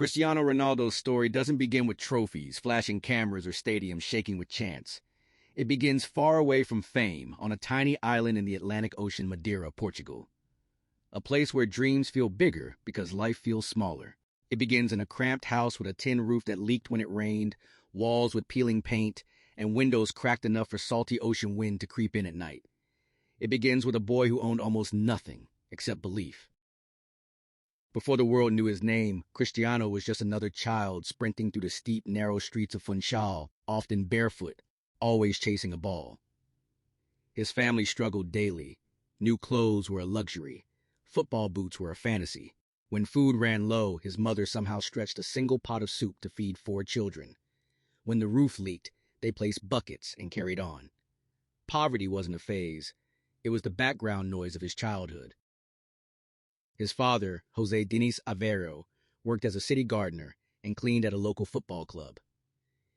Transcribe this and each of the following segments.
Cristiano Ronaldo's story doesn't begin with trophies, flashing cameras, or stadiums shaking with chants. It begins far away from fame, on a tiny island in the Atlantic Ocean, Madeira, Portugal. A place where dreams feel bigger because life feels smaller. It begins in a cramped house with a tin roof that leaked when it rained, walls with peeling paint, and windows cracked enough for salty ocean wind to creep in at night. It begins with a boy who owned almost nothing except belief. Before the world knew his name, Cristiano was just another child sprinting through the steep, narrow streets of Funchal, often barefoot, always chasing a ball. His family struggled daily. New clothes were a luxury. Football boots were a fantasy. When food ran low, his mother somehow stretched a single pot of soup to feed 4 children. When the roof leaked, they placed buckets and carried on. Poverty wasn't a phase. It was the background noise of his childhood. His father, Jose Diniz Aveiro, worked as a city gardener and cleaned at a local football club.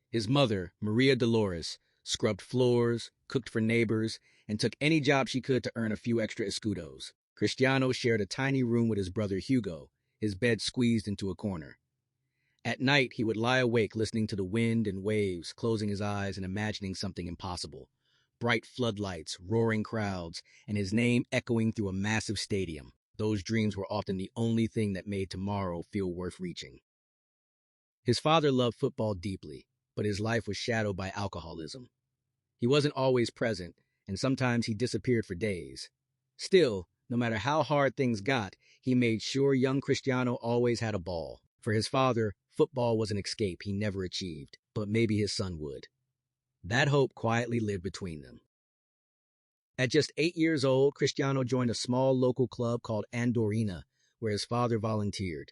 His mother, Maria Dolores, scrubbed floors, cooked for neighbors, and took any job she could to earn a few extra escudos. Cristiano shared a tiny room with his brother Hugo, his bed squeezed into a corner. At night, he would lie awake listening to the wind and waves, closing his eyes and imagining something impossible. Bright floodlights, roaring crowds, and his name echoing through a massive stadium. Those dreams were often the only thing that made tomorrow feel worth reaching. His father loved football deeply, but his life was shadowed by alcoholism. He wasn't always present, and sometimes he disappeared for days. Still, no matter how hard things got, he made sure young Cristiano always had a ball. For his father, football was an escape he never achieved, but maybe his son would. That hope quietly lived between them. At just 8 years old, Cristiano joined a small local club called Andorina, where his father volunteered.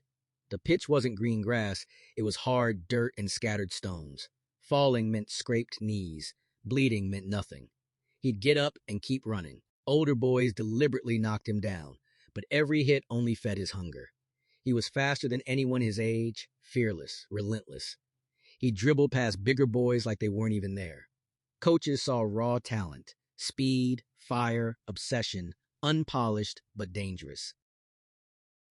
The pitch wasn't green grass, it was hard dirt and scattered stones. Falling meant scraped knees. Bleeding meant nothing. He'd get up and keep running. Older boys deliberately knocked him down, but every hit only fed his hunger. He was faster than anyone his age, fearless, relentless. He dribbled past bigger boys like they weren't even there. Coaches saw raw talent, speed, fire, obsession, unpolished but dangerous.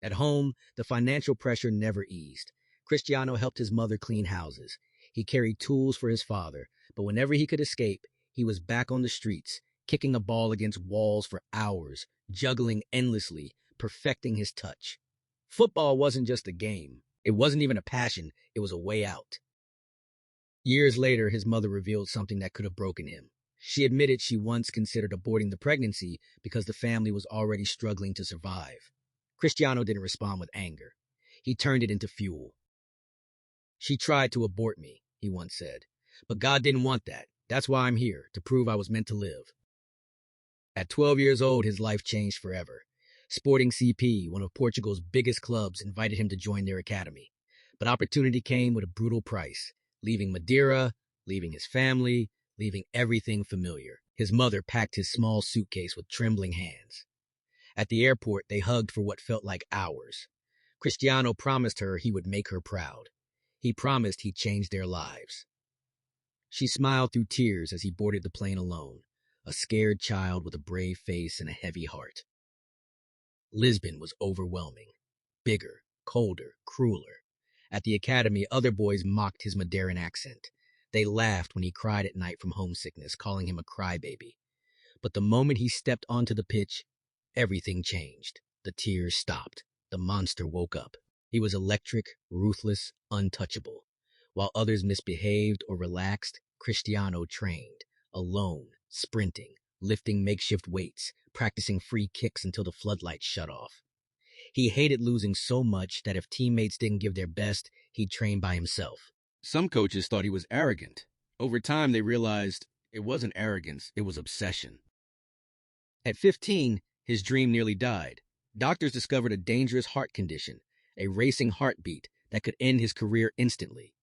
At home, the financial pressure never eased. Cristiano helped his mother clean houses. He carried tools for his father, but whenever he could escape, he was back on the streets, kicking a ball against walls for hours, juggling endlessly, perfecting his touch. Football wasn't just a game. It wasn't even a passion. It was a way out. Years later, his mother revealed something that could have broken him. She admitted she once considered aborting the pregnancy because the family was already struggling to survive. Cristiano didn't respond with anger. He turned it into fuel. "She tried to abort me," he once said, "but God didn't want that. That's why I'm here, to prove I was meant to live." At 12 years old, his life changed forever. Sporting CP, one of Portugal's biggest clubs, invited him to join their academy. But opportunity came with a brutal price, leaving Madeira, leaving his family, leaving everything familiar. His mother packed his small suitcase with trembling hands. At the airport, they hugged for what felt like hours. Cristiano promised her he would make her proud. He promised he'd change their lives. She smiled through tears as he boarded the plane alone, a scared child with a brave face and a heavy heart. Lisbon was overwhelming. Bigger, colder, crueler. At the academy, other boys mocked his Madeiran accent. They laughed when he cried at night from homesickness, calling him a crybaby. But the moment he stepped onto the pitch, everything changed. The tears stopped. The monster woke up. He was electric, ruthless, untouchable. While others misbehaved or relaxed, Cristiano trained, alone, sprinting, lifting makeshift weights, practicing free kicks until the floodlights shut off. He hated losing so much that if teammates didn't give their best, he'd train by himself. Some coaches thought he was arrogant. Over time, they realized it wasn't arrogance, it was obsession. At 15, his dream nearly died. Doctors discovered a dangerous heart condition, a racing heartbeat that could end his career instantly.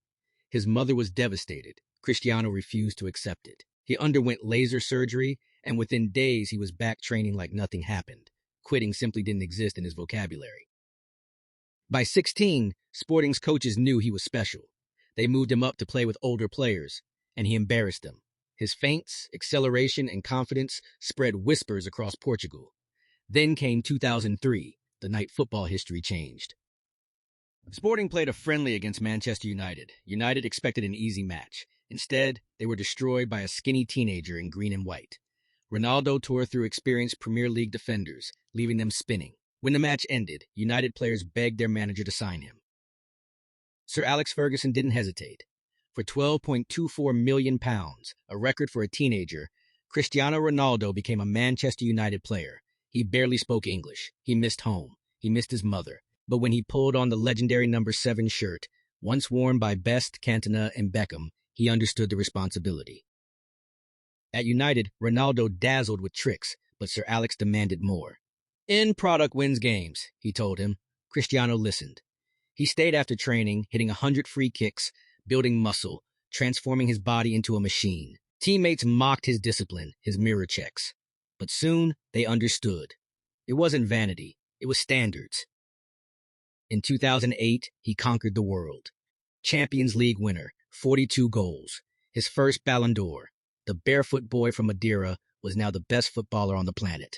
His mother was devastated. Cristiano refused to accept it. He underwent laser surgery, and within days he was back training like nothing happened. Quitting simply didn't exist in his vocabulary. By 16, Sporting's coaches knew he was special. They moved him up to play with older players, and he embarrassed them. His feints, acceleration, and confidence spread whispers across Portugal. Then came 2003, the night football history changed. Sporting played a friendly against Manchester United. United expected an easy match. Instead, they were destroyed by a skinny teenager in green and white. Ronaldo tore through experienced Premier League defenders, leaving them spinning. When the match ended, United players begged their manager to sign him. Sir Alex Ferguson didn't hesitate. For £12.24 million, a record for a teenager, Cristiano Ronaldo became a Manchester United player. He barely spoke English. He missed home. He missed his mother. But when he pulled on the legendary number 7 shirt, once worn by Best, Cantona, and Beckham, he understood the responsibility. At United, Ronaldo dazzled with tricks, but Sir Alex demanded more. End product wins games, he told him. Cristiano listened. He stayed after training, hitting 100 free kicks, building muscle, transforming his body into a machine. Teammates mocked his discipline, his mirror checks. But soon, they understood. It wasn't vanity, it was standards. In 2008, he conquered the world. Champions League winner, 42 goals. His first Ballon d'Or. The barefoot boy from Madeira was now the best footballer on the planet.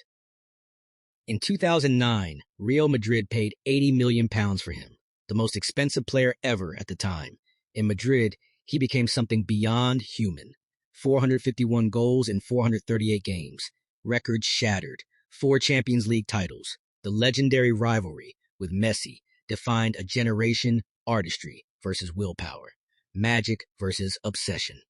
In 2009, Real Madrid paid £80 million for him, the most expensive player ever at the time. In Madrid, he became something beyond human. 451 goals in 438 games. Records shattered. 4 Champions League titles. The legendary rivalry with Messi defined a generation: artistry versus willpower, magic versus obsession.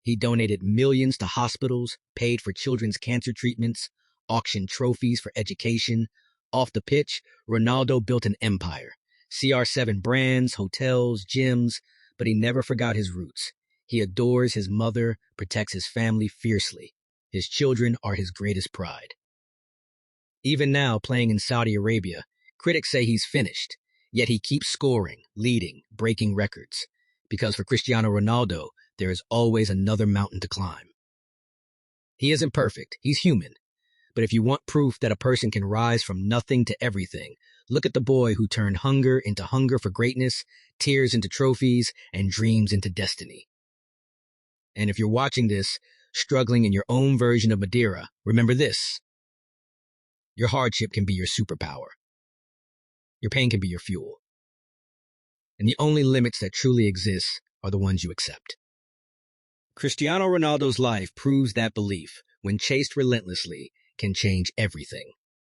He donated millions to hospitals, paid for children's cancer treatments, auctioned trophies for education. Off the pitch, Ronaldo built an empire. CR7 brands, hotels, gyms, but he never forgot his roots. He adores his mother, protects his family fiercely. His children are his greatest pride. Even now, playing in Saudi Arabia, critics say he's finished, yet he keeps scoring, leading, breaking records. Because for Cristiano Ronaldo, there is always another mountain to climb. He isn't perfect, he's human. But if you want proof that a person can rise from nothing to everything, look at the boy who turned hunger into hunger for greatness, tears into trophies, and dreams into destiny. And if you're watching this, struggling in your own version of Madeira, remember this. Your hardship can be your superpower. Your pain can be your fuel. And the only limits that truly exist are the ones you accept. Cristiano Ronaldo's life proves that belief, when chased relentlessly, can change everything.